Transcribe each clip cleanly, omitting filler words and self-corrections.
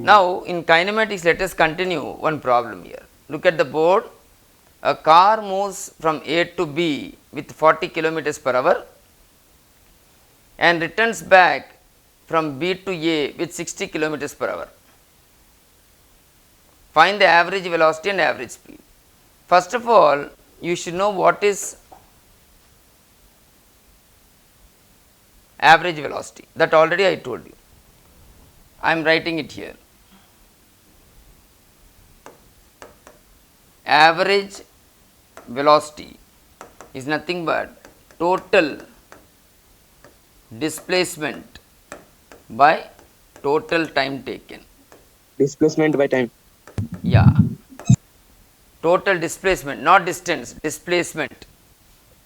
Now, in kinematics, let us continue one problem here. Look at the board. A car moves from A to B with 40 kilometers per hour and returns back from B to A with 60 kilometers per hour. Find the average velocity and average speed. First of all, you should know what is average velocity. That already I told you. I am writing it here. Average velocity is nothing but total displacement by total time taken. Displacement by time. Yeah, total displacement, not distance, displacement.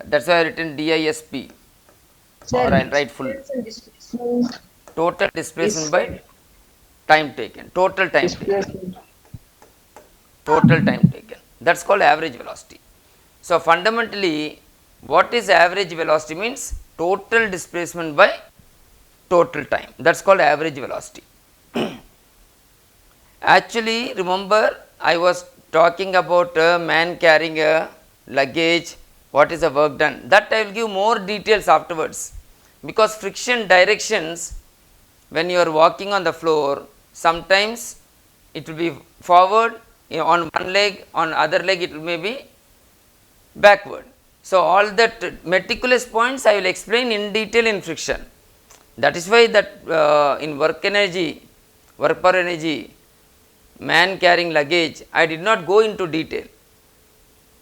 That's why I written DISP, or Sir, I will write full. distance and displacement Total displacement is by time taken, total time taken, displacement. total time taken. That's called average velocity. So, fundamentally, what is average velocity means total displacement by total time. That's called average velocity. Actually, remember I was talking about a man carrying a luggage, what is the work done. That I will give more details afterwards, because friction directions when you are walking on the floor, sometimes it will be forward on one leg, on other leg it may be backward. So, all that meticulous points I will explain in detail in friction. That is why that in work energy, work per energy, man carrying luggage, I did not go into detail.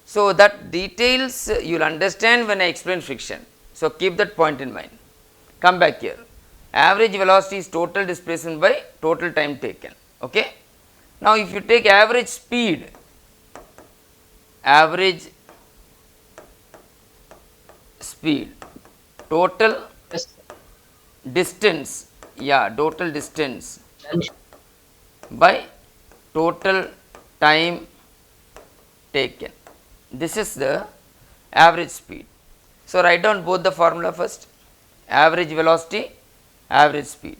So, that details you will understand when I explain friction. So, keep that point in mind. Come back here. Average velocity is total displacement by total time taken. Okay. Now, if you take average speed, average speed, total Yes. distance, yeah, total distance by total time taken. This is the average speed. So, write down both the formula first, average velocity, average speed.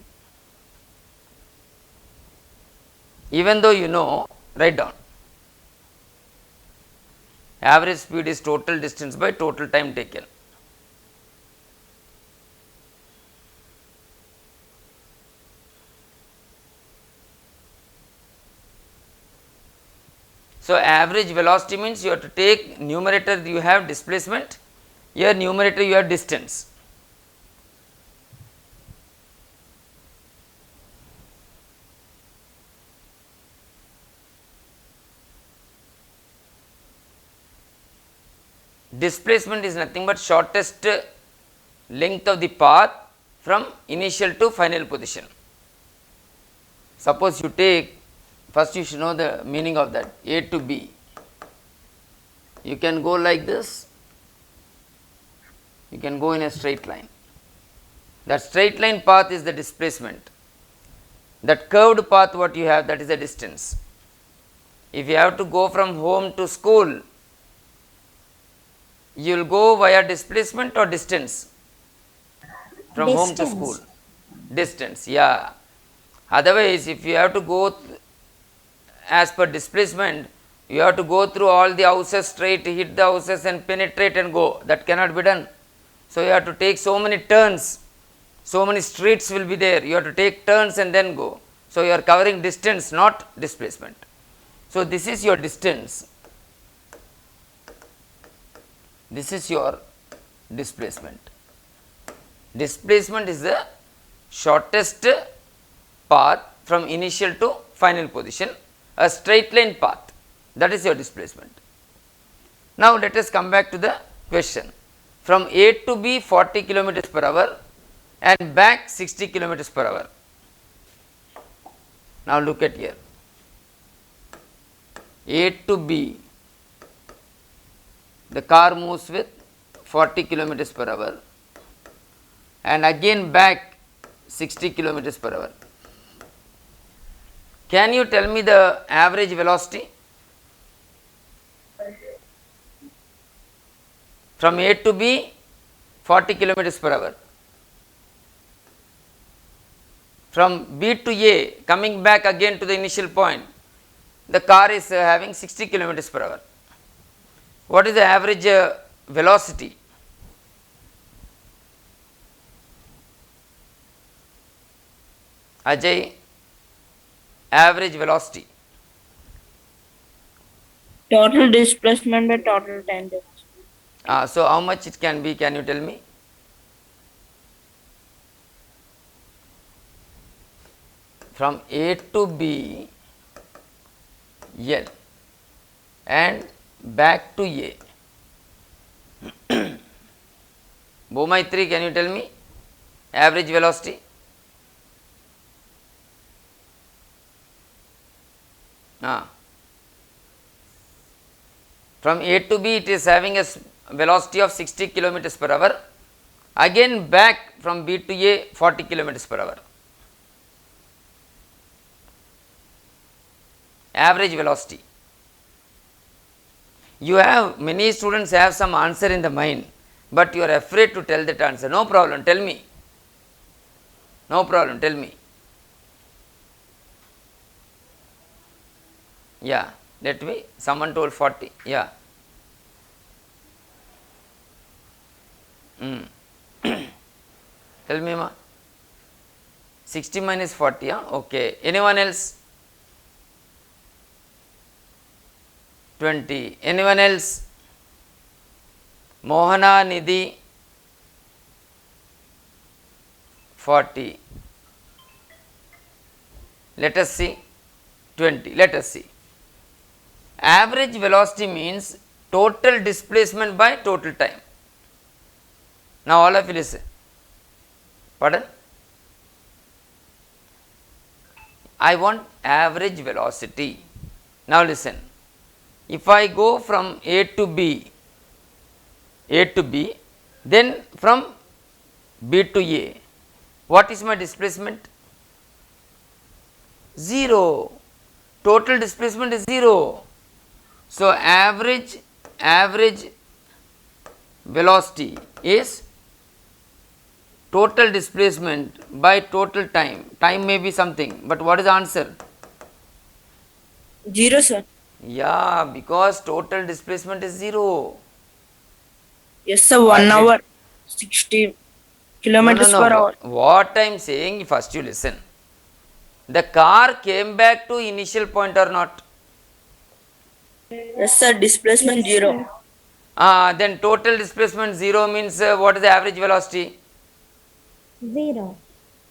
Even though you know, write down. Average speed is total distance by total time taken. So, average velocity means you have to take numerator, you have displacement, here numerator you have distance. Displacement is nothing but shortest length of the path from initial to final position. Suppose you take, first you should know the meaning of that, A to B. You can go like this, you can go in a straight line. That straight line path is the displacement. That curved path what you have, that is the distance. If you have to go from home to school, you will go via displacement or distance? From home to school, Distance. distance, yeah. Otherwise, if you have to go as per displacement, you have to go through all the houses straight, hit the houses and penetrate and go. That cannot be done. So, you have to take so many turns, so many streets will be there. You have to take turns and then go. So, you are covering distance, not displacement. So, this is your distance. This is your displacement. Displacement is the shortest path from initial to final position, a straight line path, that is your displacement. Now, let us come back to the question. From A to B 40 kilometers per hour and back 60 kilometers per hour. Now, look at here, A to B, the car moves with 40 kilometers per hour and again back 60 kilometers per hour. Can you tell me the average velocity? From A to B 40 kilometers per hour. from B to A, coming back again to the initial point, the car is having 60 kilometers per hour. What is the average velocity? Ajay, average velocity. Total displacement by total time difference. So how much it can be, can you tell me? From A to B, L, and back to A. Bhoumaitri, can you tell me average velocity? From A to B, it is having a velocity of 60 kilometers per hour. Again back from B to A, 40 kilometers per hour. Average velocity. You have, many students have some answer in the mind, but you are afraid to tell that answer. No problem, tell me. No problem, tell me. Yeah, let me, someone told 40, yeah. Tell me ma. 60 minus 40, yeah? Okay. Anyone else? 20. Anyone else? Mohana, Nidhi? 40. Let us see. 20. Let us see. Average velocity means total displacement by total time. Now all of you listen. Pardon? I want average velocity. Now listen. If I go from A to B, then from B to A, what is my displacement? 0. Total displacement is 0. So average velocity is total displacement by total time. Time may be something, but what is the answer? 0, sir. Yeah, because total displacement is 0. Yes, sir. 1 hour, 60 kilometers per hour. What I am saying, first you listen. The car came back to initial point or not? Yes, sir. Displacement 0. Then total displacement 0 means what is the average velocity? 0.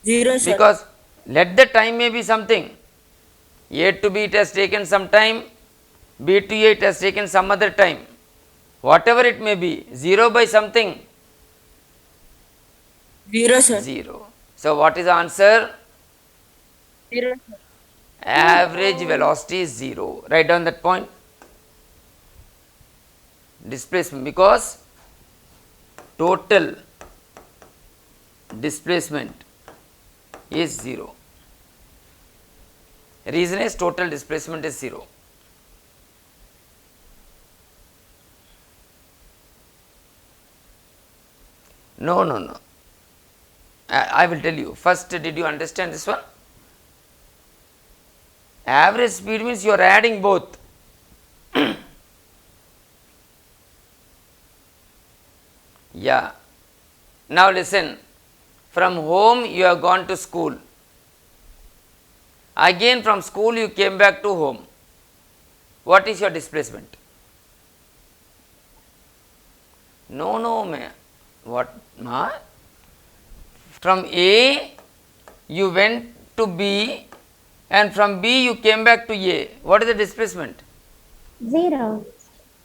0, sir. Because let the time may be something. A to B it has taken some time, B to A it has taken some other time. Whatever it may be, 0 by something. 0, sir. 0. So what is the answer? 0, sir. Average velocity is 0. Write down that point. Displacement, because total displacement is 0. Reason is total displacement is 0. No. I will tell you. First, did you understand this one? Average speed means you are adding both. Yeah. Now listen. From home you have gone to school. Again from school you came back to home. What is your displacement? No, man. What? From A you went to B and from B you came back to A. What is the displacement? 0.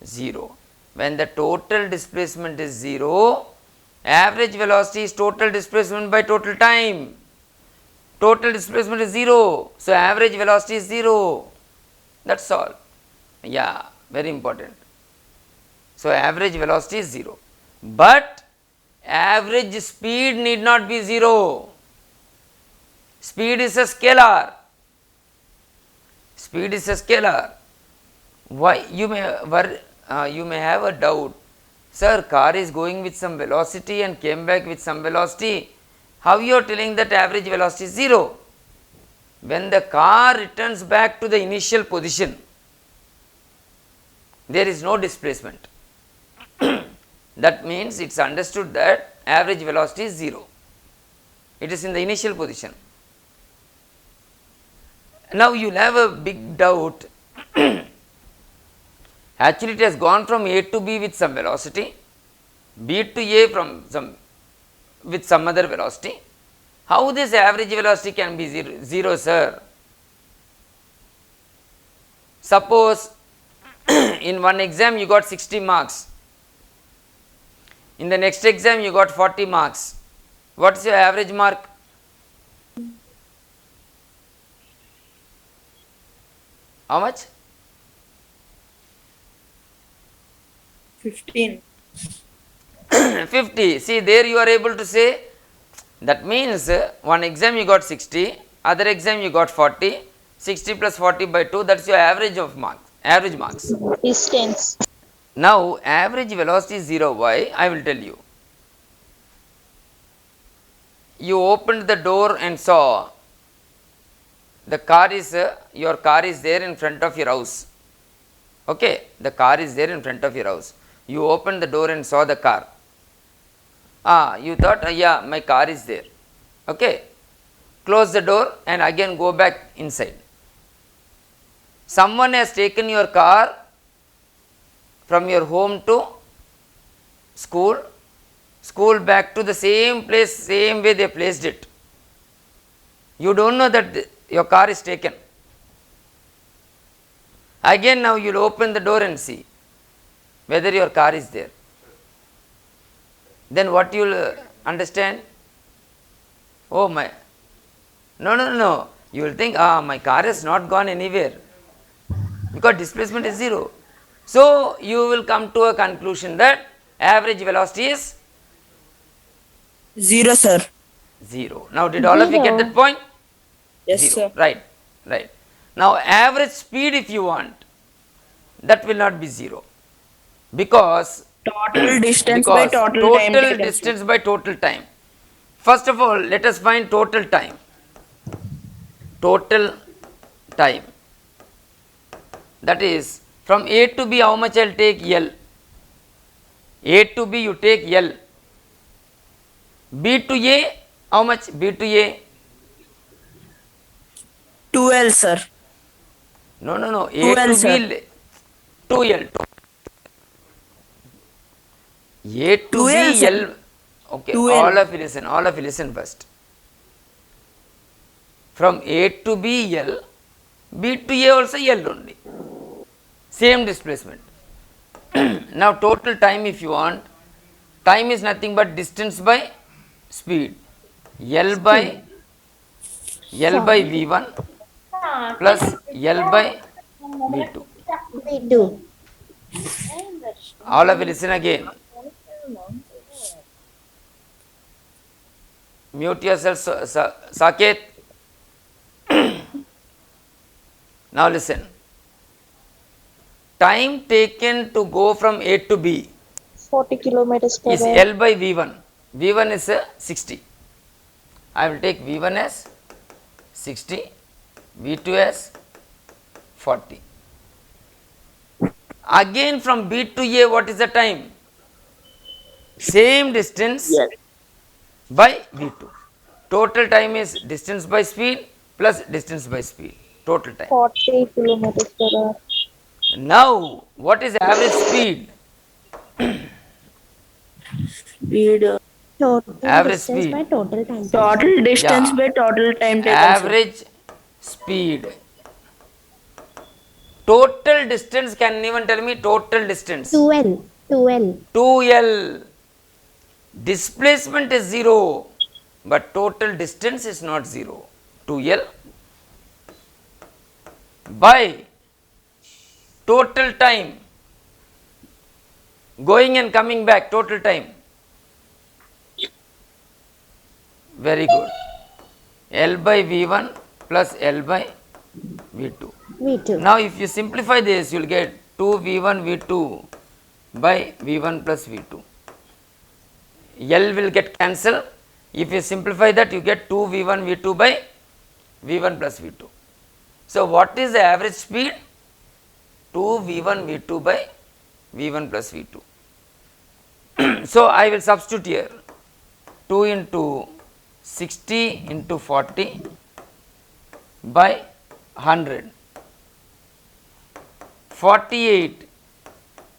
0. When the total displacement is 0, average velocity is total displacement by total time. Total displacement is 0. So average velocity is 0. That's all. Yeah, very important. So average velocity is 0. But average speed need not be 0. Speed is a scalar. Speed is a scalar. Why? You may have a doubt. Sir, car is going with some velocity and came back with some velocity. How you are telling that average velocity is 0? when the car returns back to the initial position, there is no displacement. That means it's understood that average velocity is 0. It is in the initial position. Now you will have a big doubt. Actually, it has gone from A to B with some velocity, B to A with some other velocity. How this average velocity can be 0, sir? Suppose in one exam you got 60 marks. In the next exam you got 40 marks. What is your average mark? How much? 15. 50. See, there you are able to say, that means one exam you got 60, other exam you got 40, 60 plus 40 by 2, that is your average of marks, average marks. Distance. Now, average velocity is 0. Why? I will tell you. You opened the door and saw the car is, your car is there in front of your house. Okay, the car is there in front of your house. You opened the door and saw the car. You thought, yeah, my car is there. Okay, close the door and again go back inside. Someone has taken your car from your home to school, school back to the same place, same way they placed it. You don't know that your car is taken. Again now you will open the door and see whether your car is there. Then what you will understand? Oh my, no. You will think, my car has not gone anywhere because displacement is 0. So you will come to a conclusion that average velocity is 0, sir. 0. Now did all of you get that point? Yes, 0. sir. Right. Now average speed if you want, that will not be 0 because Total distance by total time total taken. distance by total time. First of all, let us find total time. Total time. That is, from A to B, how much I will take? L. A to B, you take L. B to A, how much? B to A? 2L, sir. No. A 2L, to sir. B, 2L. A to 2L, B, sir. L. Okay, 2L. all of you listen first. From A to B, L. B to A also L only. Same displacement. Now total time if you want, time is nothing but distance by speed. L by V1 plus L by V2. V2. All of you listen again. Mute yourself, Saket. Now listen. Time taken to go from A to B 40 kilometers per is hour. L by V1. V1 is 60. I will take V1 as 60, V2 as 40. Again from B to A, what is the time? Same distance by V2. Total time is distance by speed plus distance by speed. Total time. 40 kilometers per hour. Now, what is average speed? Speed. Total Average distance speed. by total time. Total distance Yeah. by total time taken. sir. Average speed. Total distance, can anyone tell me total distance? 2L. 2L. 2L. Displacement is 0, but total distance is not 0. 2L by total time. Going and coming back, total time. Very good. L by V1 plus L by V2. V2. Now, if you simplify this, you will get 2V1 V2 by V1 plus V2. L will get cancelled. If you simplify that, you get 2V1 V2 by V1 plus V2. So what is the average speed? 2 V1 V2 by V1 plus V2. So I will substitute here 2 into 60 into 40 by 100. 48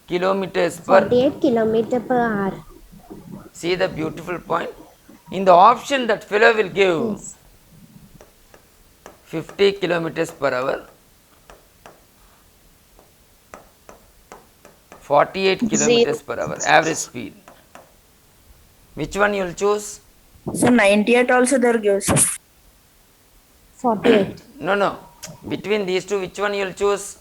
kilometers per. 48 kilometer per hour. See the beautiful point. In the option that fellow will give Yes. 50 kilometers per hour, 48 kilometers per hour average speed. Which one you will choose? So 98 also there gives, sir. 48. No. Between these two, which one you will choose?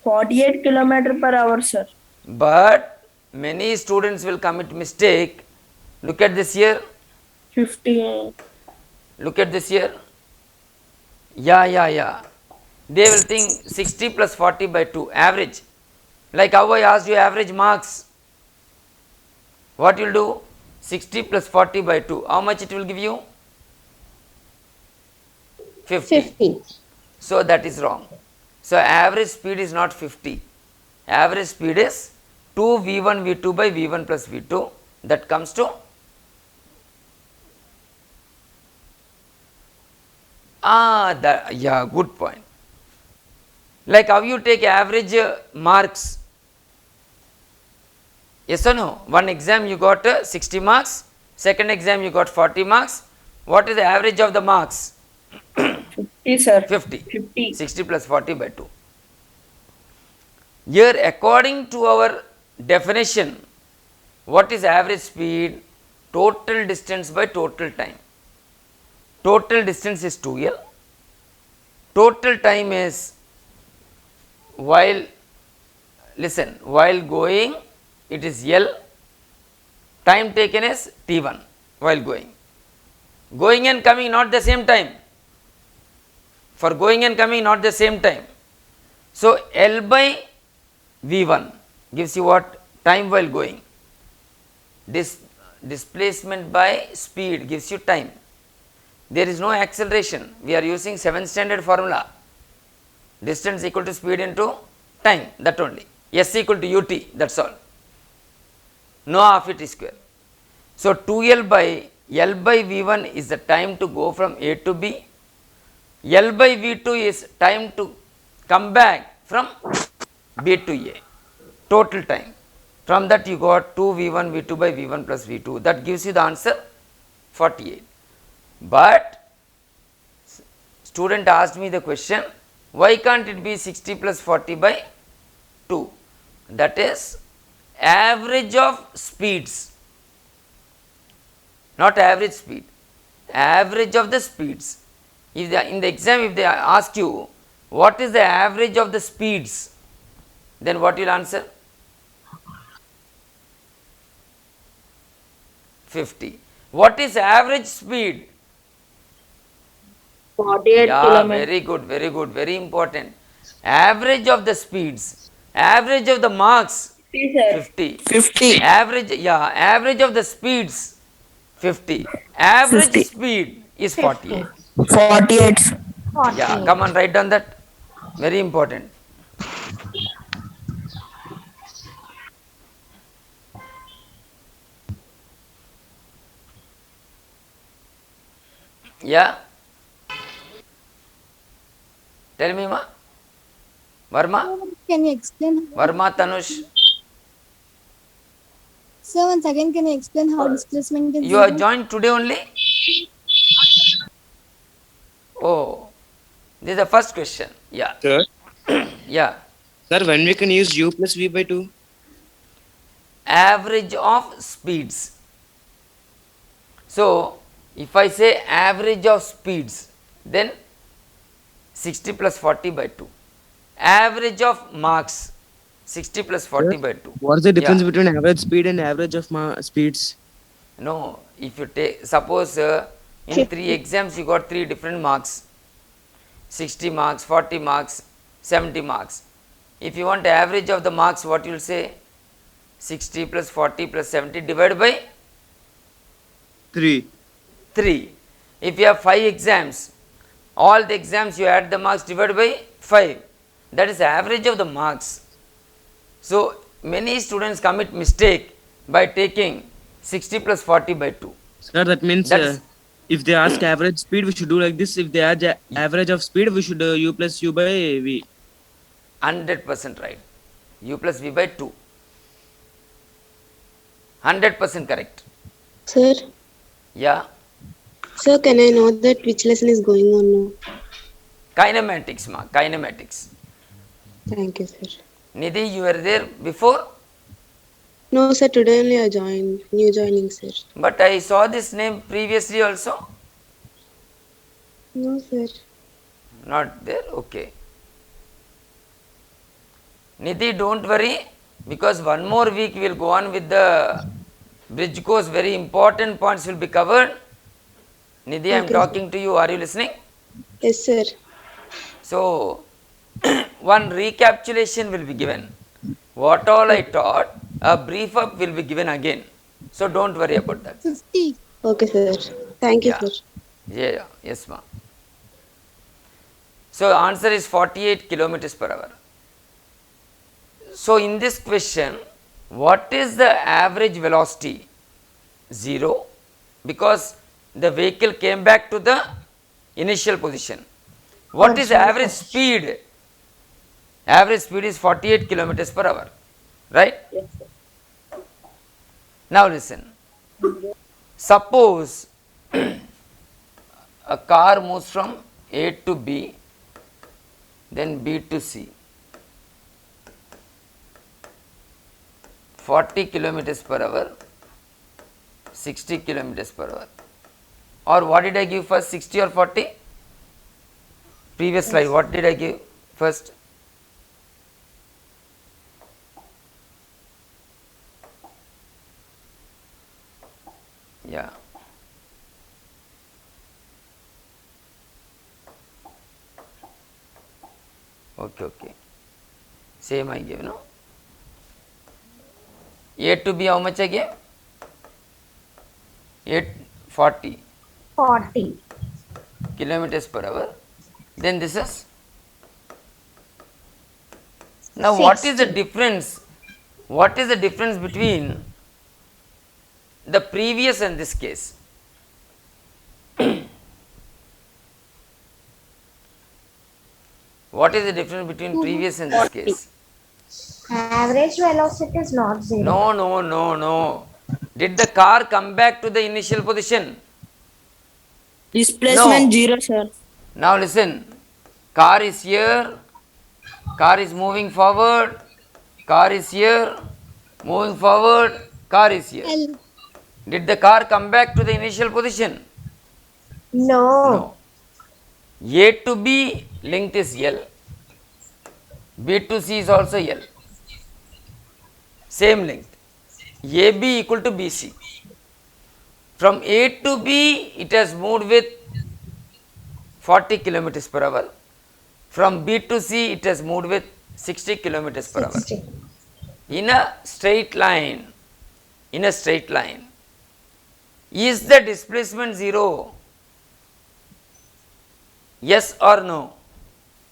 48 kilometer per hour, sir. But many students will commit mistake. Look at this here. 50. Look at this here. Yeah. They will think 60 plus 40 by 2 average. Like how I asked you average marks. What you will do? 60 plus 40 by 2. How much it will give you? 50. 50. So that is wrong. So average speed is not 50. Average speed is 2 V1 V2 by V1 plus V2. That comes to good point. Like how you take average marks. Yes or no? One exam you got 60 marks, second exam you got 40 marks. What is the average of the marks? 50, sir. 50. 50. 60 plus 40 by 2. Here according to our definition, what is average speed? Total distance by total time. Total distance is 2L. Total time is while going it is L. Time taken is T1 while going. Going and coming not the same time. For going and coming not the same time. So L by V1 gives you what? Time while going. Displacement by speed gives you time. There is no acceleration. We are using 7th standard formula. Distance equal to speed into time, that only. S equal to ut, that's all. No half it square. So 2L by L by V1 is the time to go from A to B. L by V2 is time to come back from B to A. Total time. From that you got 2 V1 V2 by V1 plus V2. That gives you the answer 48. But student asked me the question, why can't it be 60 plus 40 by 2? That is average of speeds, not average speed, average of the speeds. If they, in the exam if they ask you what is the average of the speeds, then what you will answer? 50. What is average speed? 48 kilometers. Very good, very important. Average of the speeds, average of the marks, 50, sir. 50. 50. Average of the speeds, 50. Average 50. speed is 48. 48. Yeah, come on, write down that. Very important. Yeah. Tell me, ma. Varma. Can you explain? Varma Tanush. Sir, once again, can you explain how displacement is You are zero? joined today only? Oh, this is the first question. Yeah. Sir, Yeah. sir, when we can use u plus v by 2? Average of speeds. So, if I say average of speeds, then 60 plus 40 by 2. Average of marks, 60 plus 40 by 2. What is the difference Yeah. between average speed and average of speeds? No, if you take, suppose in 3 exams you got 3 different marks, 60 marks, 40 marks, 70 marks. If you want average of the marks, what you will say? 60 plus 40 plus 70 divided by 3. 3. If you have 5 exams, All the exams you add the marks divided by 5. That is average of the marks. So many students commit mistake by taking 60 plus 40 by 2. Sir, that means That's if they ask average speed, we should do like this. If they add average of speed, we should u plus u by v. 100% right. U plus V by 2. 100% correct. Sir, Yeah. sir, can I know that which lesson is going on now? Kinematics, ma. Kinematics. Thank you, sir. Nidhi, you were there before, No, sir, today only I joined. New joining, sir. but I saw this name previously also. No, sir. Not there. Okay. Nidhi, don't worry, because one more week we will go on with the bridge course. Very important points will be covered. Nidhi, I am Okay. talking to you. Are you listening? Yes, sir. So, one recapitulation will be given. What all I taught, a brief up will be given again. So, don't worry about that. 50. Okay, sir. Thank you, Yeah. sir. Yeah, yes, ma'am. So, answer is 48 kilometers per hour. So, in this question, what is the average velocity? 0, because the vehicle came back to the initial position. What is average speed? Average speed is 48 kilometers per hour, right? Yes, sir. Now listen. Suppose a car moves from A to B, then B to C. 40 kilometers per hour, 60 kilometers per hour. Or what did I give first, 60 or 40? Previous slide, what did I give first? Yeah. Okay. Same I gave, no? A to B, how much I gave? 40 40. kilometers per hour. Then this is. Now, what is the difference? What is the difference between the previous and this case? What is the difference between previous and this case? Average velocity is not 0. No. Did the car come back to the initial position? Displacement No. 0, sir. Now listen, car is here, car is moving forward, car is here, moving forward, car is here. L. Did the car come back to the initial position? No. A to B length is L, B to C is also L, same length, AB equal to BC. From A to B it has moved with 40 kilometers per hour. From B to C it has moved with 60 kilometers per hour. 60. In a straight line, is the displacement 0? Yes or no?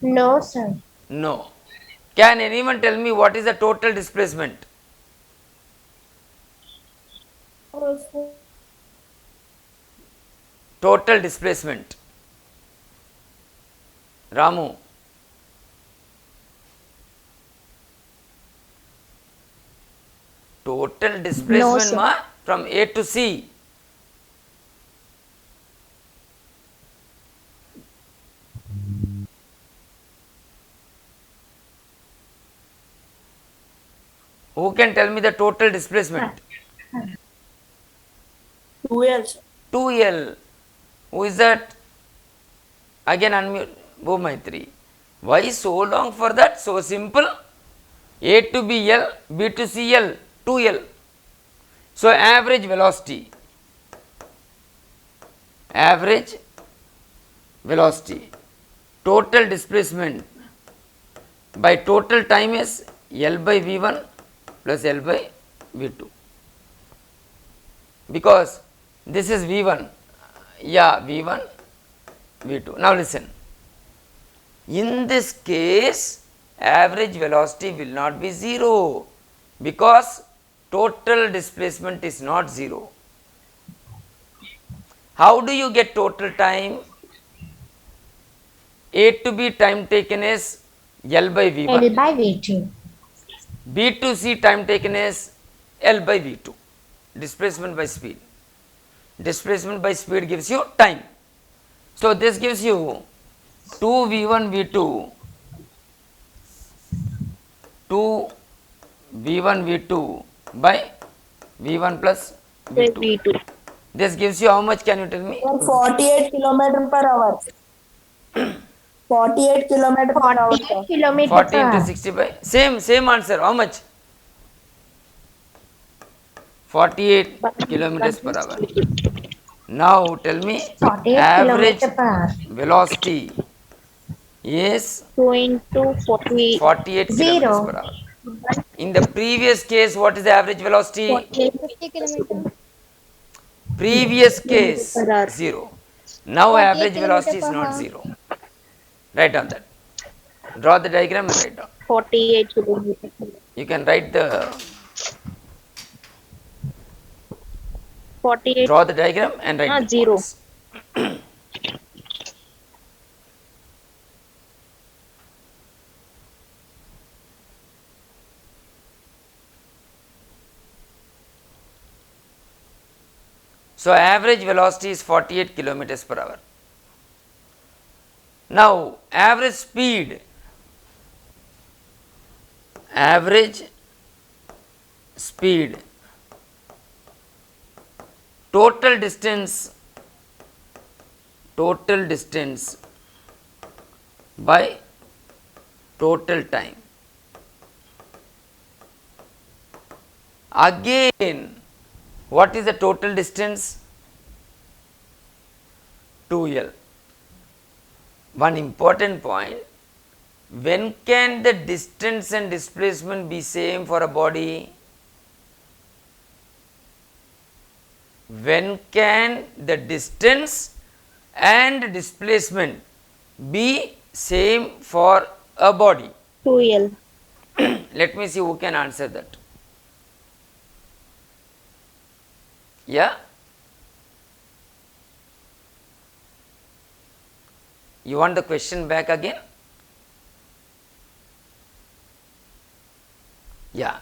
No, sir. No. Can anyone tell me what is the total displacement? Total displacement. Ramu. Total displacement sir. from A to C. Who can tell me the total displacement? 2L, sir. 2L. Who is that? Again unmute. Bhumaitri. Why so long for that? So simple. A to B L, B to C L, 2L. So average velocity. Total displacement by total time is L by V1 plus L by V2. Because this is V1, yeah, V1, V2. Now listen. In this case, average velocity will not be 0 because total displacement is not 0. How do you get total time? A to B time taken is L by V1. L by V2. B to C time taken is L by V2. Displacement by speed. Displacement by speed gives you time. So this gives you 2V1 V2 2V1 V2 by V1 plus V2. V2. This gives you how much, can you tell me? 48 kilometer per hour. 48 kilometer per hour. 48 kilometer 40 per into hour. 60 by same answer. How much? 48 kilometers per hour. Now tell me 48 average kilometer per hour. velocity is 2 into 40. 48 Zero. kilometers per hour. In the previous case, what is the average velocity? 50 kilometer. Previous case, Per hour. 0. Now 48 average velocity is kilometer per not hour. 0. Write down that. Draw the diagram and write down. 48 kilometers. You can write the, 48. draw the diagram and write the 0. points. So average velocity is 48 kilometers per hour. Now average speed, total distance by total time. Again, what is the total distance? 2L. One important point, when can the distance and displacement be same for a body? When can the distance and displacement be same for a body? 2L. Let me see who can answer that. Yeah? You want the question back again? Yeah.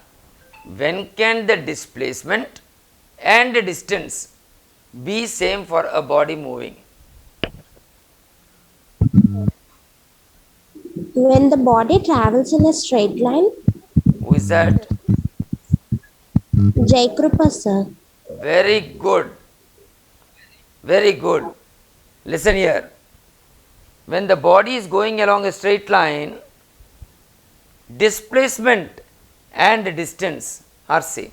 When can the displacement and the distance be same for a body moving? When the body travels in a straight line, Who is that? Jayakrupa sir. Very good. Very good. Listen here. When the body is going along a straight line, displacement and distance are same.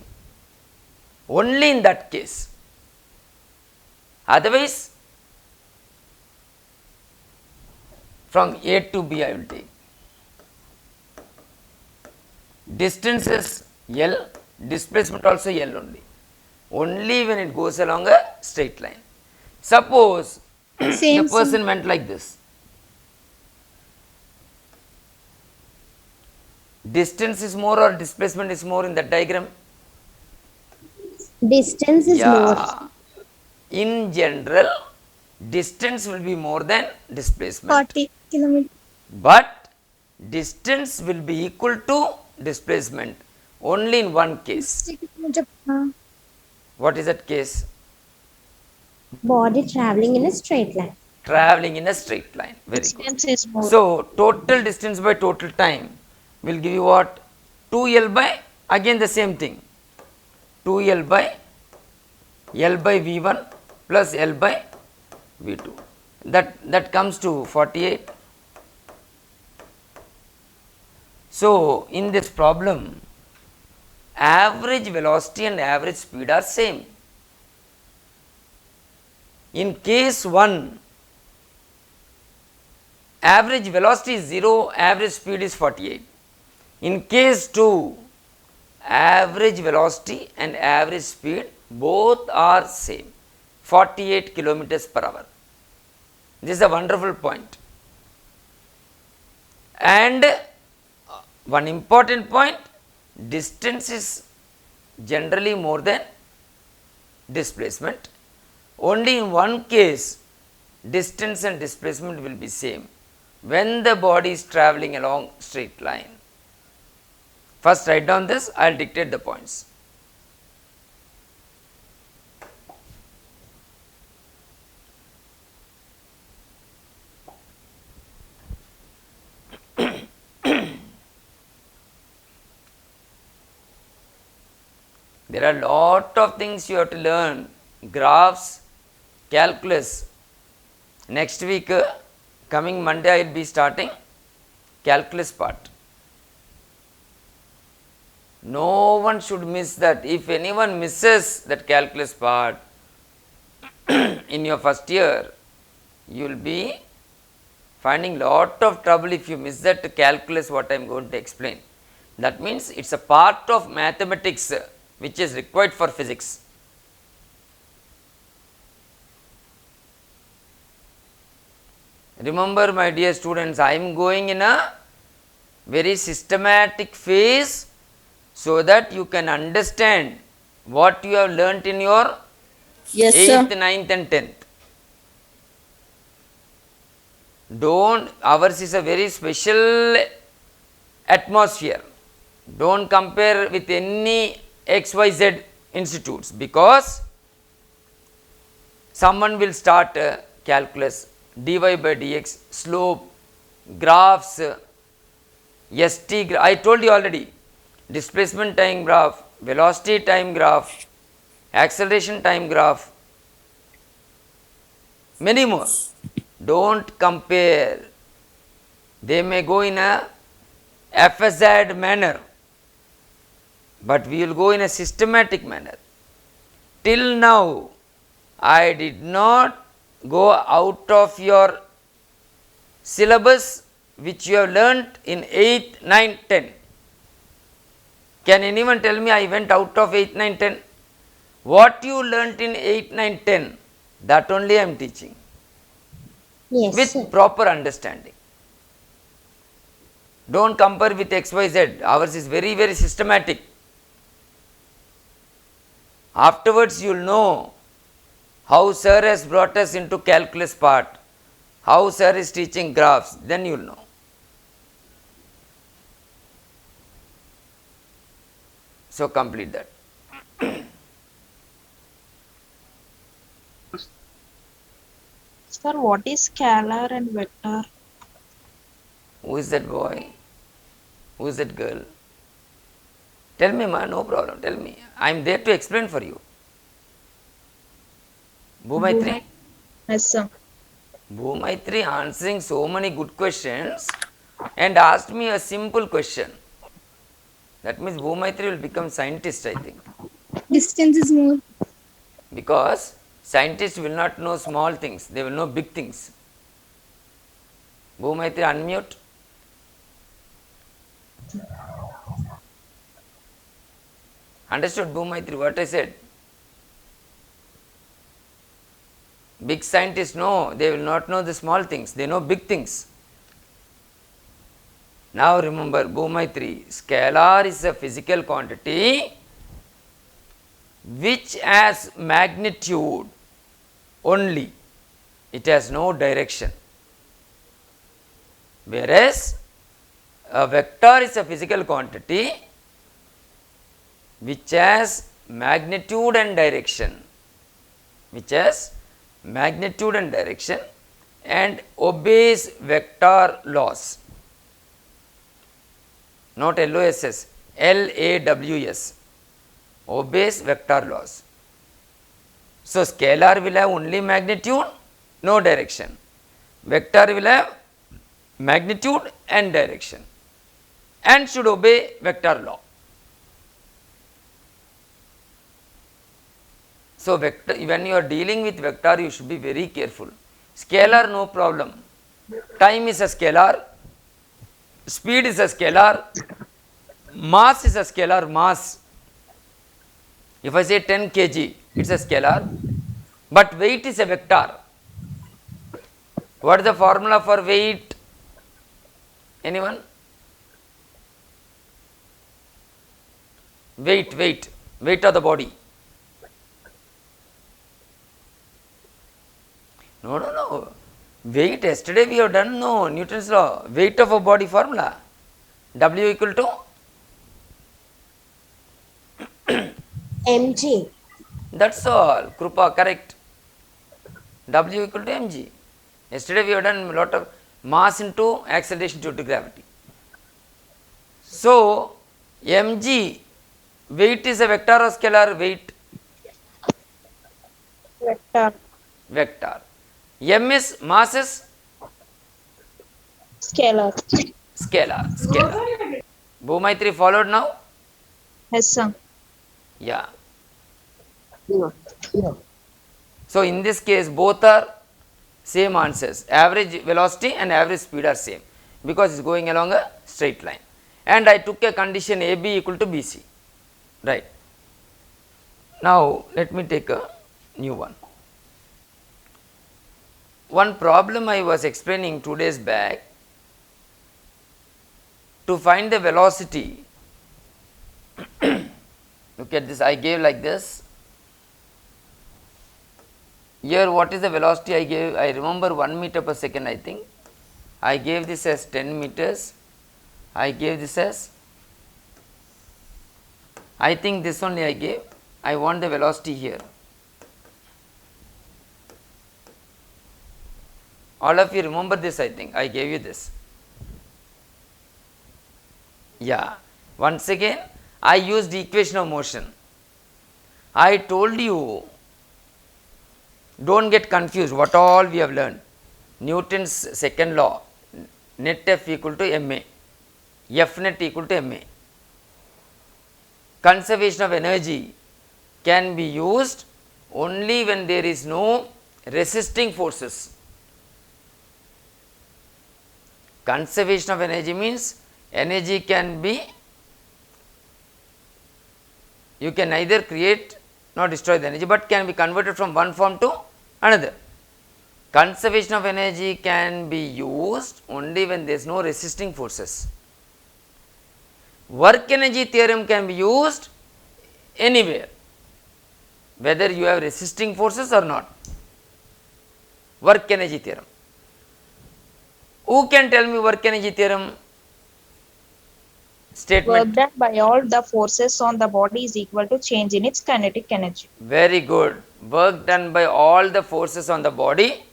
Only in that case. Otherwise, from A to B I will take. Distance is L, displacement also L only. Only when it goes along a straight line. Suppose Same, the person went like this. Distance is more or displacement is more in that diagram? Distance is more. In general, distance will be more than displacement. 40 kilometer. But distance will be equal to displacement only in one case. 60 kilometer per hour. What is that case? Body traveling in a straight line. Traveling in a straight line. Very good. Distance is more. So, total distance by total time will give you what? 2L by, again the same thing. 2L by L by V1 plus L by V2. That comes to 48. So, in this problem, average velocity and average speed are same. In case 1, average velocity is 0, average speed is 48. In case 2, average velocity and average speed both are same, 48 kilometers per hour. This is a wonderful point. And one important point, distance is generally more than displacement. Only in one case, distance and displacement will be same, when the body is travelling along straight line. First write down this, I will dictate the points. There are lot of things you have to learn, graphs, calculus. Next week, coming Monday, I will be starting calculus part. No one should miss that. If anyone misses that calculus part in your first year, you will be finding lot of trouble if you miss that calculus what I am going to explain. That means it is a part of mathematics which is required for physics. Remember, my dear students, I am going in a very systematic phase so that you can understand what you have learnt in your Yes, sir. 8th, 9th and 10th. Don't, ours is a very special atmosphere. Don't compare with any XYZ institutes, because someone will start calculus, dy by dx, slope, graphs, ST, I told you already, displacement time graph, velocity time graph, acceleration time graph, many more. Don't compare. They may go in a FZ manner, but we will go in a systematic manner. Till now, I did not go out of your syllabus which you have learnt in 8th, 9th, 10th. Can anyone tell me I went out of 8th, 9th, 10th? What you learnt in 8th, 9th, 10th, that only I am teaching Yes, with sir. proper understanding. Don't compare with XYZ. Ours is very, very systematic. Afterwards, you will know how sir has brought us into calculus part, how sir is teaching graphs, then you will know. So, complete that. Sir, what is scalar and vector? Who is that boy? Who is that girl? Tell me, ma, no problem, tell me. I am there to explain for you. Bhumaitri? Yes, sir. Bhumaitri answering so many good questions and asked me a simple question. That means Bhumaitri will become scientist, I think. Distance is more. Because scientists will not know small things, they will know big things. Bhumaitri, unmute. Understood, Bhumaitri, what I said? Big scientists know, they will not know the small things, they know big things. Now remember, Bhumaitri, scalar is a physical quantity which has magnitude only, it has no direction. Whereas a vector is a physical quantity which has magnitude and direction, and obeys vector laws, not LOSS, LAWS, obeys vector laws. So, scalar will have only magnitude, no direction. Vector will have magnitude and direction and should obey vector law. So, vector, when you are dealing with vector, you should be very careful. Scalar, no problem. Time is a scalar, speed is a scalar, mass is a scalar, mass. If I say 10 kg, it is a scalar, but weight is a vector. What is the formula for weight? Anyone? Weight of the body. No. Weight, yesterday we have done, no, Newton's law. Weight of a body formula. W equal to? mg. That's all. Krupa, correct. W equal to mg. Yesterday we have done a lot of mass into acceleration due to gravity. So, mg, weight is a vector or scalar? Weight? Vector. M is mass is Scalar. scalar. Bhumaitri followed now? Yes, sir. Yeah. So, in this case both are same answers. Average velocity and average speed are same because it is going along a straight line. And I took a condition AB equal to BC. Right. Now, let me take a new one. One problem I was explaining 2 days back, to find the velocity, look at this, I gave like this. Here what is the velocity I gave? I remember 1 meter per second, I think. I gave this as 10 meters. I gave this as, I think this only I gave. I want the velocity here. All of you remember this, I think. I gave you this. Yeah. Once again, I used equation of motion. I told you, don't get confused what all we have learned. Newton's second law, net F equal to ma, F net equal to ma. Conservation of energy can be used only when there is no resisting forces. Conservation of energy means energy can be, you can neither create nor destroy the energy, but can be converted from one form to another. Conservation of energy can be used only when there is no resisting forces. Work energy theorem can be used anywhere, whether you have resisting forces or not. Work energy theorem. Who can tell me work energy theorem statement? Work done by all the forces on the body is equal to change in its kinetic energy. Very good. Work done by all the forces on the body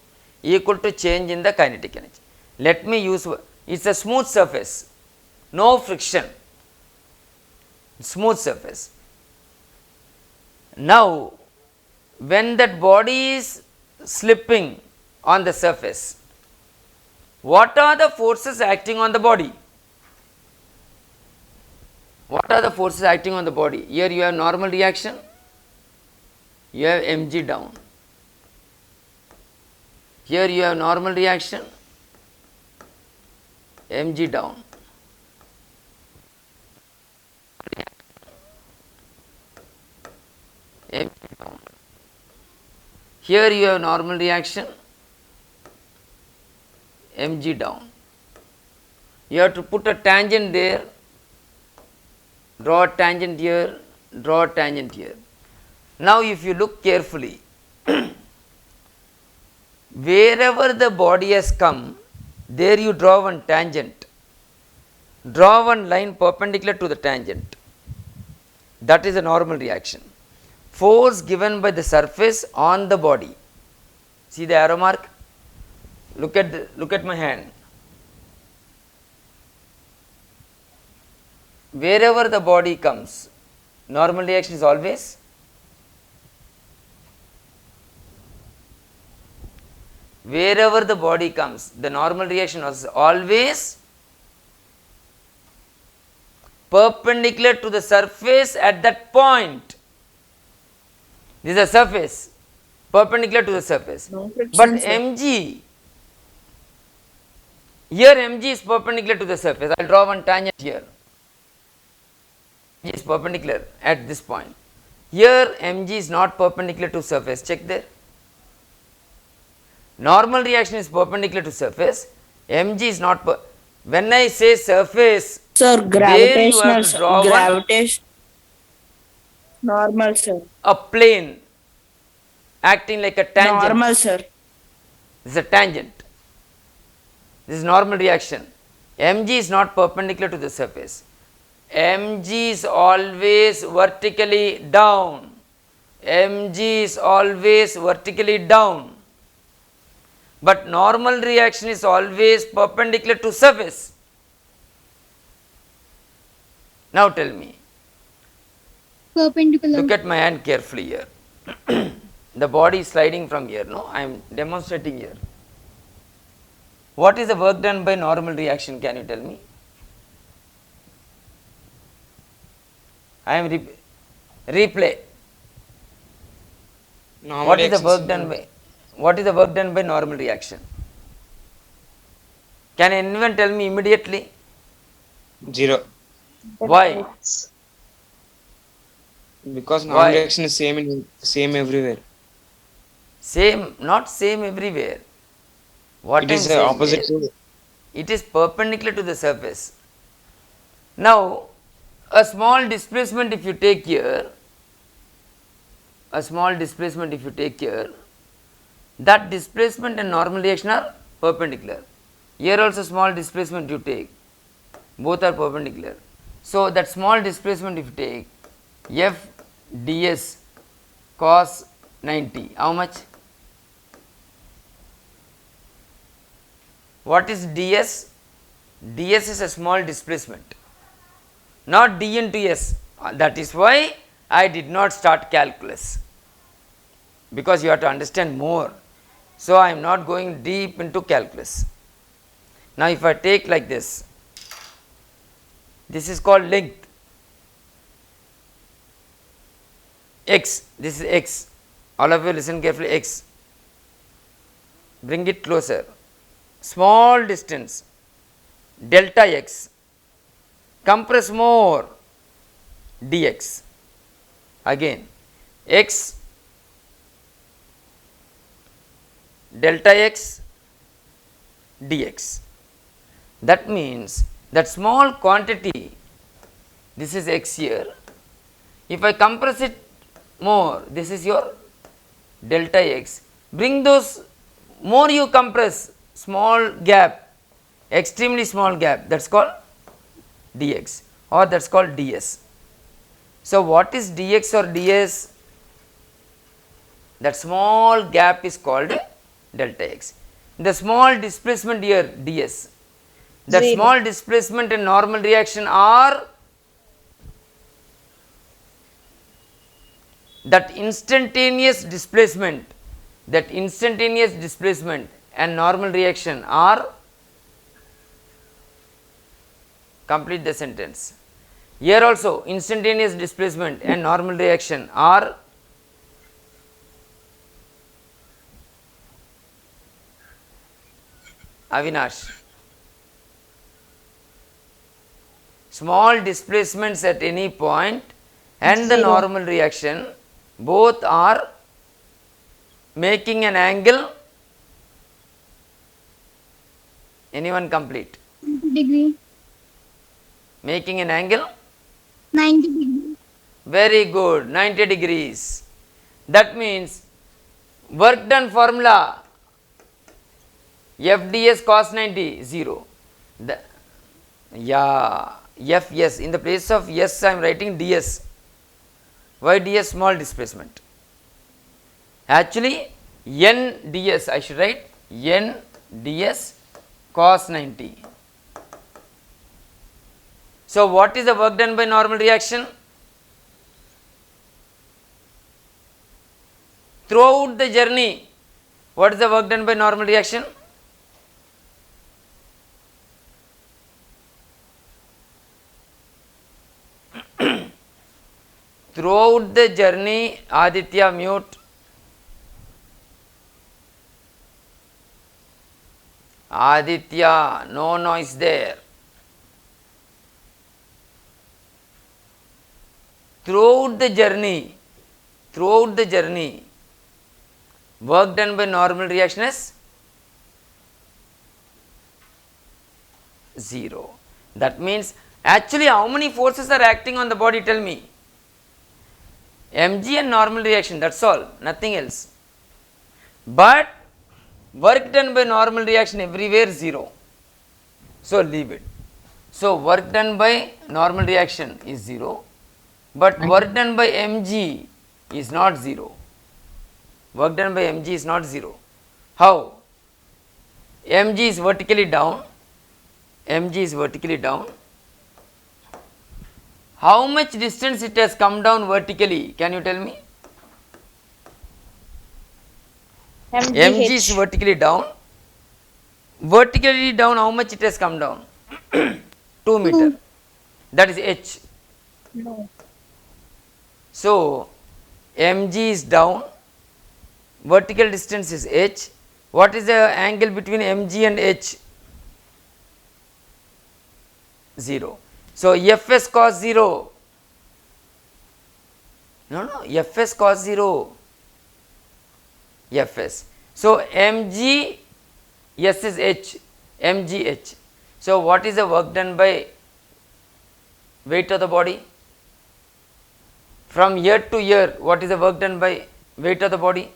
equal to change in the kinetic energy. Let me use, it is a smooth surface, no friction, smooth surface. Now, when that body is slipping on the surface, what are the forces acting on the body? What are the forces acting on the body? Here you have normal reaction, you have mg down. Here you have normal reaction, mg down. Mg down. Here you have normal reaction, mg down. You have to put a tangent there, draw a tangent here, draw a tangent here. Now, if you look carefully, wherever the body has come, there you draw one tangent, draw one line perpendicular to the tangent. That is a normal reaction. Force given by the surface on the body. See the arrow mark? Look at my hand. Wherever the body comes, normal reaction is always wherever the body comes, the normal reaction was always perpendicular to the surface at that point. This is a surface, perpendicular to the surface. No friction, But sir. mg, here mg is perpendicular to the surface. I will draw one tangent here. Mg is perpendicular at this point. Here mg is not perpendicular to surface. Check there. Normal reaction is perpendicular to surface. Mg is not. When I say surface, Sir, there you have gravitational, to sir. draw Gravitation. Normal, sir. a plane acting like a tangent. Normal, sir. This is a tangent. This is normal reaction. Mg is not perpendicular to the surface. Mg is always vertically down. Mg is always vertically down. But normal reaction is always perpendicular to surface. Now tell me, Perpendicular. look at my hand carefully here. The body is sliding from here, no? I am demonstrating here. What is the work done by normal reaction? Can you tell me? I am replay. Normal What is the reactions work done by? What is the work done by normal reaction? Can anyone tell me immediately? 0. Why? Because normal Why? reaction is same everywhere. Same, not same everywhere. What It I am is saying opposite is, to it is perpendicular to the surface. Now, a small displacement if you take here, that displacement and normal reaction are perpendicular. Here also small displacement you take, both are perpendicular. So, that small displacement if you take f ds cos 90, how much? What is ds? ds is a small displacement, not d into s. That is why I did not start calculus, because you have to understand more. So, I am not going deep into calculus. Now, if I take like this is called length x, this is x, all of you listen carefully, x, bring it closer, small distance delta x, compress more dx, again x delta x dx. That means that small quantity, this is x here, if I compress it more, this is your delta x, bring those more you compress, small gap, extremely small gap, that is called dx or that is called ds. So, what is dx or ds? That small gap is called delta x. The small displacement here ds, that 0. small displacement and normal reaction are that instantaneous displacement and normal reaction are, complete the sentence. Here also instantaneous displacement and normal reaction are Avinash. Small displacements at any point and the 0. normal reaction both are making an angle. Anyone complete? Degree. Making an angle? 90 degree. Very good, 90 degrees. That means work done formula f ds cos 90 0. F yes, in the place of yes I am writing ds. Why ds? Small displacement. Actually n ds I should write n ds cos 90. So, what is the work done by normal reaction? Throughout the journey, what is the work done by normal reaction? Throughout the journey, Aditya mute. Aditya, no noise there. Throughout the journey, work done by normal reaction is 0. That means actually how many forces are acting on the body, tell me? mg and normal reaction, that's all, nothing else. But work done by normal reaction everywhere 0. So leave it. So work done by normal reaction is 0, but work done by mg is not 0. Work done by mg is not 0. How? mg is vertically down. mg is vertically down. How much distance it has come down vertically? Can you tell me? mg is vertically down. Vertically down, how much it has come down? 2 meter. That is h. No. So mg is down. Vertical distance is h. What is the angle between mg and h? 0. So Fs cos 0. No, Fs cos 0. Fs. So mg, S is h, mg h. So what is the work done by weight of the body? From year to year, what is the work done by weight of the body?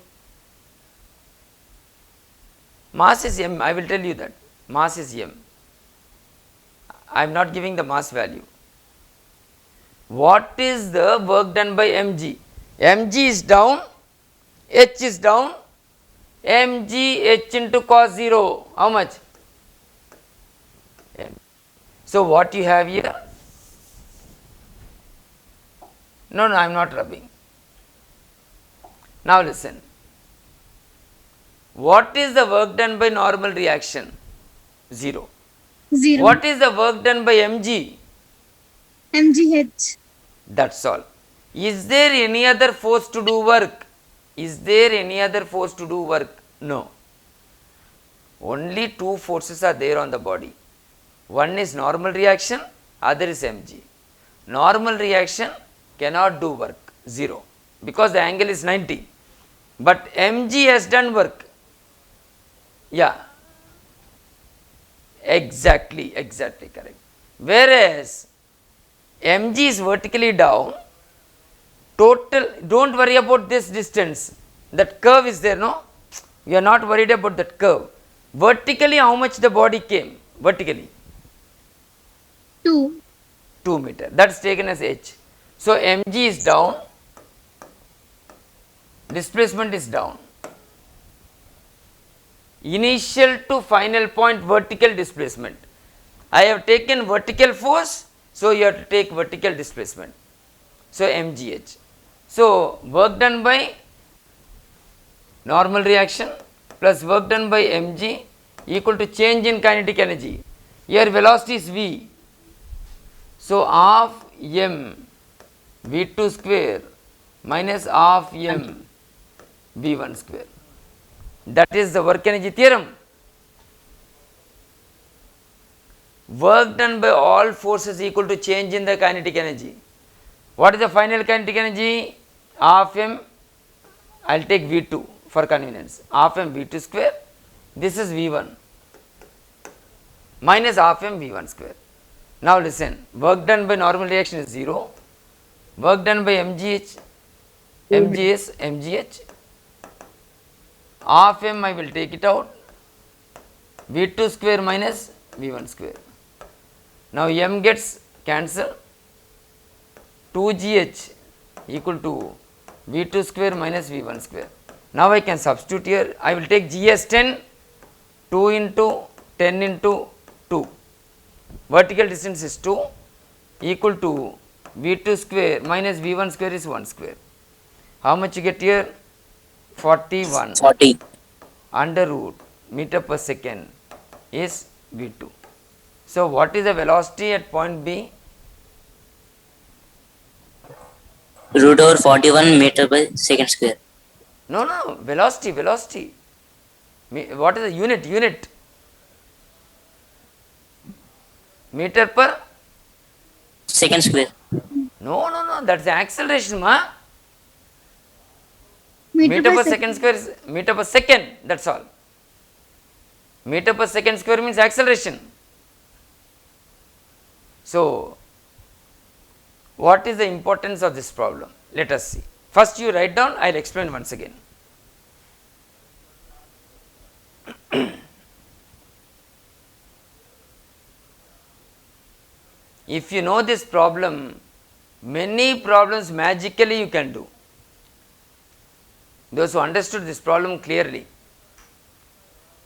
Mass is m, I will tell you that. Mass is m. I am not giving the mass value. What is the work done by mg? mg is down, h is down, mg h into cos 0, how much? M. So what you have here? No, I am not rubbing. Now listen. What is the work done by normal reaction? 0. 0. What is the work done by mg? mgh. That's all. Is there any other force to do work? Is there any other force to do work? No. Only two forces are there on the body. One is normal reaction, other is mg. Normal reaction cannot do work, 0, because the angle is 90. But mg has done work. Yeah. Exactly correct. Whereas mg is vertically down, total, don't worry about this distance, that curve is there, no? You are not worried about that curve. Vertically, how much the body came? Vertically? 2. 2 meter. That is taken as h. So mg is down, displacement is down. Initial to final point vertical displacement. I have taken vertical force, so you have to take vertical displacement. So mgh. So work done by normal reaction plus work done by mg equal to change in kinetic energy. Here velocity is v. So half m v2 square minus half m v1 square. That is the work energy theorem. Work done by all forces equal to change in the kinetic energy. What is the final kinetic energy? Half m, I will take v2 for convenience, half m v2 square, this is v1 minus half m v1 square. Now listen, work done by normal reaction is 0, work done by mgh, mgh, half m I will take it out, v2 square minus v1 square. Now m gets cancelled, 2gh equal to v2 square minus v1 square. Now I can substitute here, I will take g as 10, 2 into 10 into 2, vertical distance is 2 equal to v2 square minus v1 square is 1 square. How much you get here? 41 under root meter per second is v2. So what is the velocity at point B? Root over 41 meter by second square. No, velocity. What is the unit? Meter per Second square. No, that's the acceleration, ma. Meter Meter per per second square is meter per second, that's all. Meter per second square means acceleration. So what is the importance of this problem? Let us see. First you write down, I will explain once again. If you know this problem, many problems magically you can do. Those who understood this problem clearly.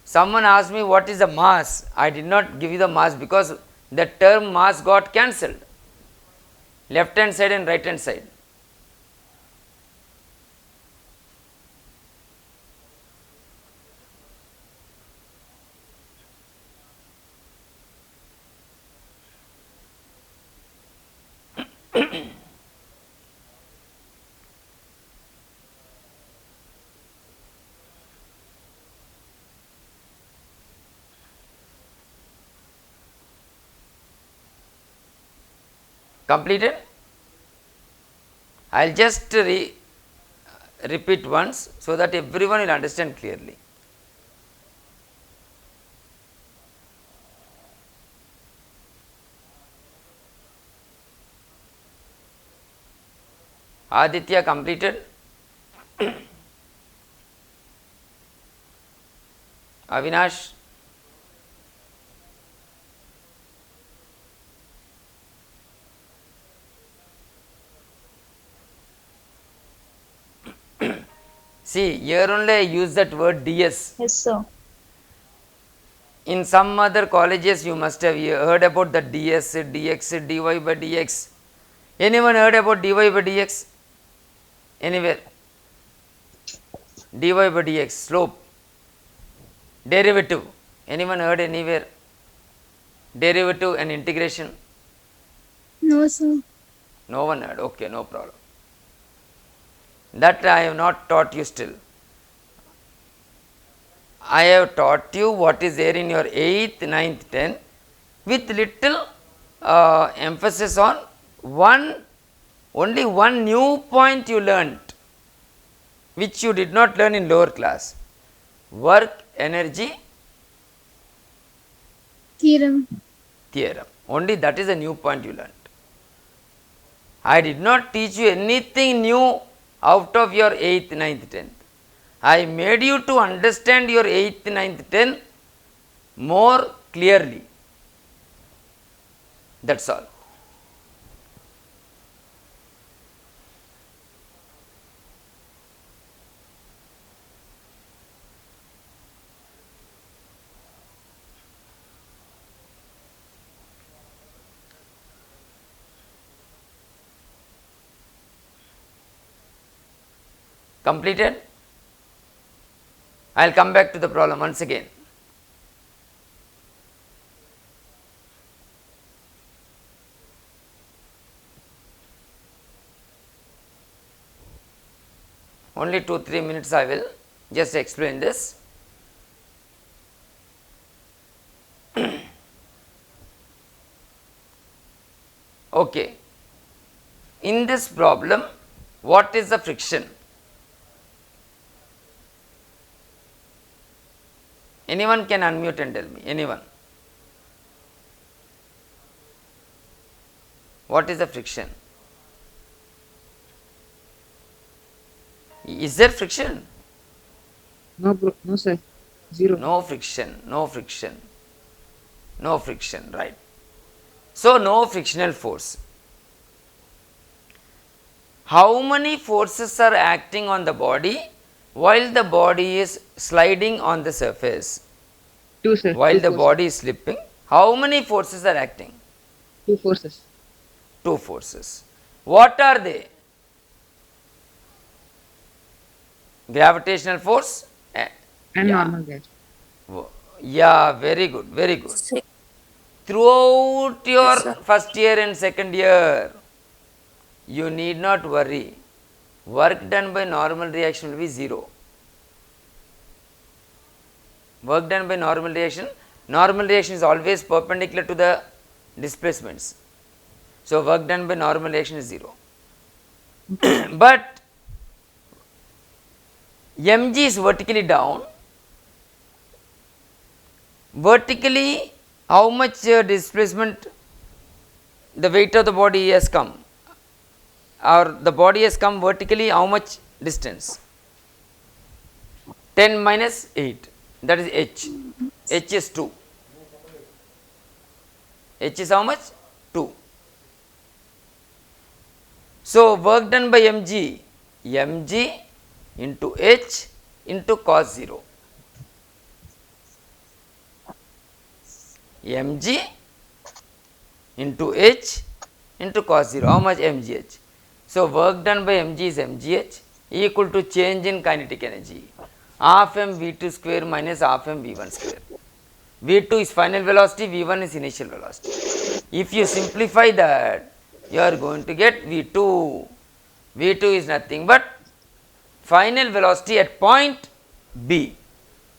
Someone asked me what is the mass. I did not give you the mass because the term mass got cancelled. Left hand side and right hand side. Completed? I will just repeat once so that everyone will understand clearly. Aditya completed? Avinash? See, here only I use that word DS. Yes, sir. In some other colleges you must have heard about the DS, DX, dy by dx. Anyone heard about dy by dx? Anywhere? Dy by dx, slope, derivative. Anyone heard anywhere? Derivative and integration? No, sir. No one heard. Okay, no problem. That I have not taught you still. I have taught you what is there in your 8th, 9th, 10th with little emphasis on only one new point you learnt which you did not learn in lower class. Work energy Theorem. theorem. Only that is a new point you learnt. I did not teach you anything new out of your 8th, 9th, 10th. I made you to understand your 8th, 9th, 10th more clearly. That's all. Completed? I will come back to the problem once again. Only 2-3 minutes I will just explain this. Okay. In this problem, what is the friction? Anyone can unmute and tell me. Anyone? What is the friction? Is there friction? No, bro. No, sir. Zero. No friction, no friction, no friction, right. So, no frictional force. How many forces are acting on the body while the body is sliding on the surface? Two, sir. While Two the forces. body is slipping, how many forces are acting? Two forces. Two forces. What are they? Gravitational force? And Yeah. normal gas. Yeah, very good, very good. Throughout your first year and second year, you need not worry. Work done by normal reaction will be 0. Work done by normal reaction is always perpendicular to the displacements. So, work done by normal reaction is 0. But mg is vertically down. Vertically, how much displacement the weight of the body has come, or the body has come vertically how much distance? 10 minus 8, that is h. H is 2. H is how much? 2. So work done by mg, mg into h into cos 0. mg into h into cos 0. How much? mgh. So work done by mg is mgh equal to change in kinetic energy, half m v2 square minus half m v1 square. v2 is final velocity, v1 is initial velocity. If you simplify that, you are going to get v2. v2 is nothing but final velocity at point B,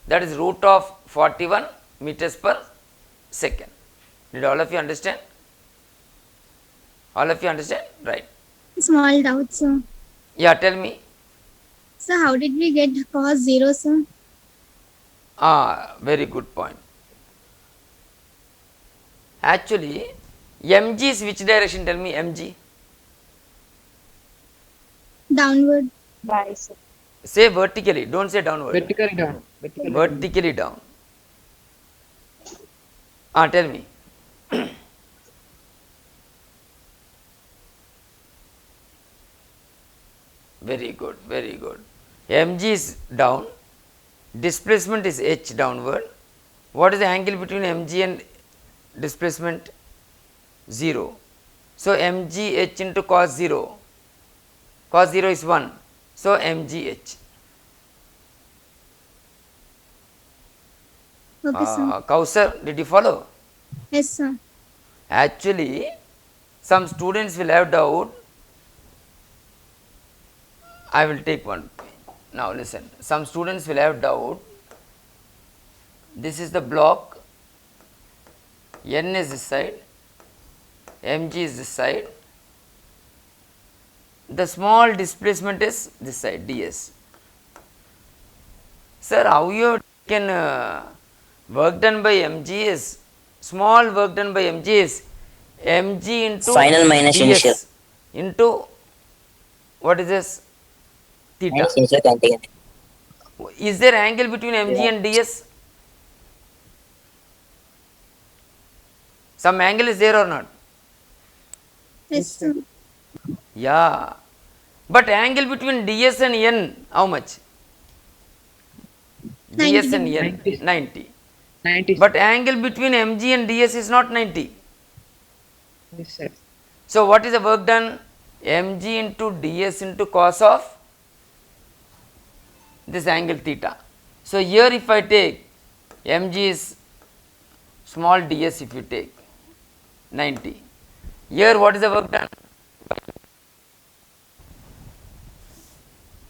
that is root of 41 meters per second. Did all of you understand? All of you understand? Right. Small doubt, sir. Yeah, tell me. So how did we get cos 0, sir? Very good point. Actually, mg is which direction? Tell me mg. Downward. Bicep. Say vertically, don't say downward. Vertically down. Vertically down. Tell me. Very good, very good. mg is down, displacement is h downward. What is the angle between mg and displacement? 0. So mg h into cos 0. Cos 0 is 1. So mg h. Okay, sir. Kausar, did you follow? Yes, sir. Actually, some students will have doubt. I will take one. Now listen, some students will have doubt. This is the block, n is this side, mg is this side, the small displacement is this side, ds. Sir, how you have taken work done by mg is, small work done by mg is mg into Final minus ds initial. into, what is this? Theta. Minus initial kinetic energy. Is there angle between mg and ds? Some angle is there or not? Yes, sir. Yeah. But angle between ds and n, how much? 90 ds and n, 90. 90. But angle between mg and ds is not 90. This side. So what is the work done? mg into ds into cos of this angle theta. So here if I take mg is small ds, if you take 90. Here what is the work done?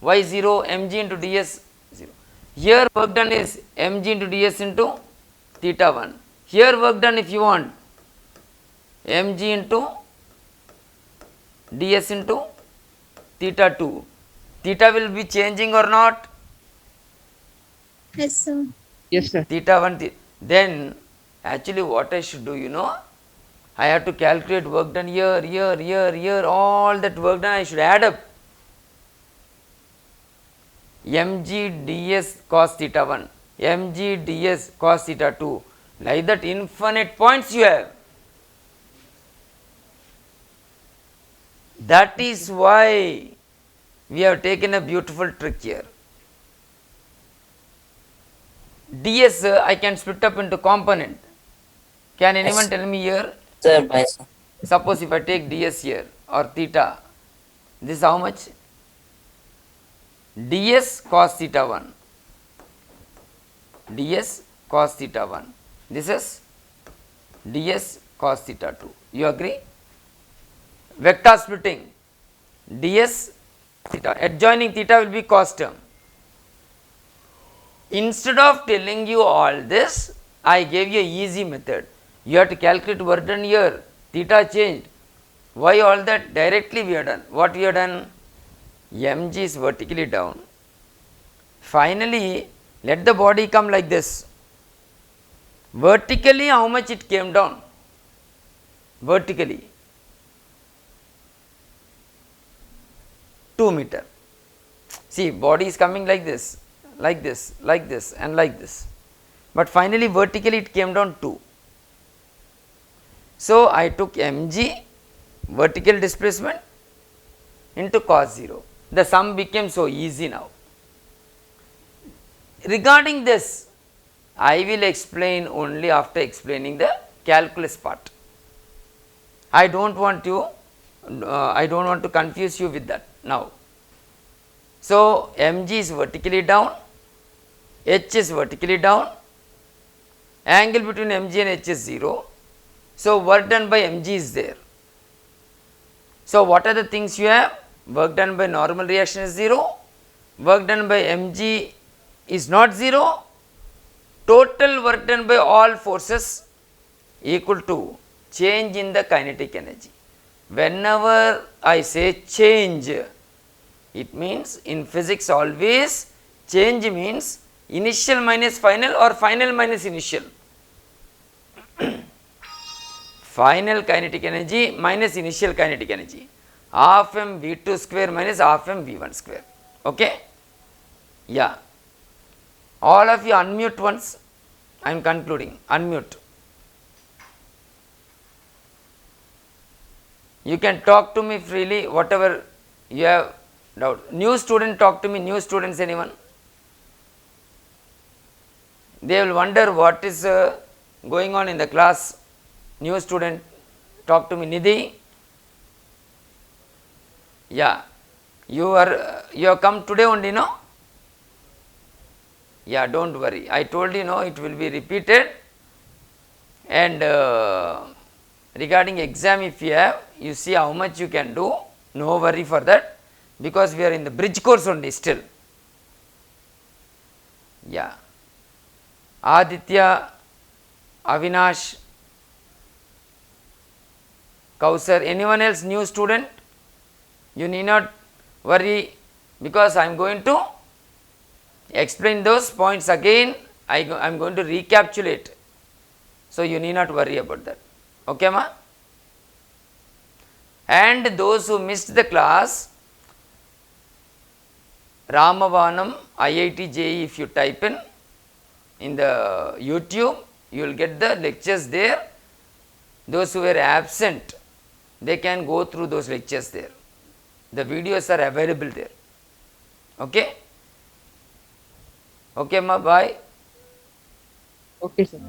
Y 0 mg into ds 0. Here work done is mg into ds into theta 1. Here work done, if you want, mg into ds into theta 2. Theta will be changing or not? Yes, sir. Yes, sir. Theta 1. Then actually what I should do, you know, I have to calculate work done here, here, here, here, all that work done I should add up. mg ds cos theta 1, mg ds cos theta 2, like that infinite points you have. That is why we have taken a beautiful trick here. ds I can split up into component. Can anyone tell me here? Sir, by sir. Suppose if I take ds here or theta, this is how much? ds cos theta 1, ds cos theta 1, this is ds cos theta 2. You agree? Vector splitting, ds theta, adjoining theta will be cos term. Instead of telling you all this, I gave you an easy method. You have to calculate work done here, theta changed. Why all that? Directly we have done. What we have done? mg is vertically down. Finally, let the body come like this. Vertically, how much it came down? Vertically. 2 meter. See, body is coming like this, like this, like this and like this, but finally vertically it came down 2. So, I took mg vertical displacement into cos 0. The sum became so easy now. Regarding this, I will explain only after explaining the calculus part. I don't want to confuse you with that now. So, mg is vertically down, h is vertically down, angle between mg and h is 0. So, work done by mg is there. So, what are the things you have? Work done by normal reaction is 0, work done by mg is not 0, total work done by all forces equal to change in the kinetic energy. Whenever I say change, it means in physics always change means initial minus final or final minus initial. Final kinetic energy minus initial kinetic energy, half m v2 square minus half m v1 square. Okay? Yeah. All of you unmute once. I am concluding. Unmute. You can talk to me freely, whatever you have doubt. New student, talk to me. New students, anyone? They will wonder what is going on in the class. New student, talk to me. Nidhi? Yeah. You have come today only, no? Yeah, don't worry. I told you, no, it will be repeated. And regarding exam, if you have, you see how much you can do. No worry for that, because we are in the bridge course only still. Yeah. Aditya, Avinash, Kausar, anyone else new student? You need not worry, because I am going to explain those points again. I am going to recapitulate. So, you need not worry about that. Okay, ma? And those who missed the class, Ramavanam IIT JEE, if you type in the YouTube, you will get the lectures there. Those who were absent, they can go through those lectures there. The videos are available there. Okay? Okay, ma, bye. Okay, sir.